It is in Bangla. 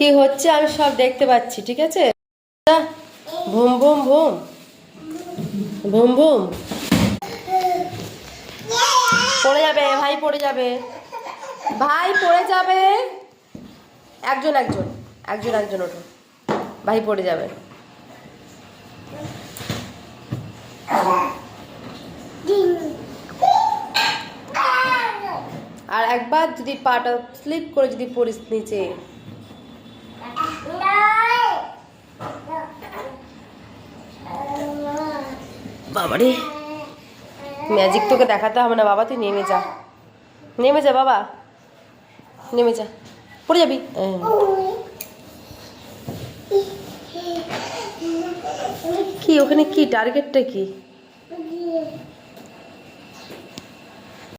কি হচ্ছে আমি সব দেখতে পাচ্ছি, ঠিক আছে? ভুম ভুম ভুম ভুম ভুম। পড়ে যাবে ভাই, পড়ে যাবে ভাই, পড়ে যাবে। একজন একজন একজন একজন ওঠো, ভাই পড়ে যাবে। আর একবার যদি পাটা স্লিপ করে যদি পড়িস নিচে, বাবারে ম্যাজিক তোকে দেখাতে হবে না বাবা, তুই নেমে যা, নেমে যা বাবা, নেমে যা, পড়ে যাবি। কি ওখানে কি টার্গেটটা কি?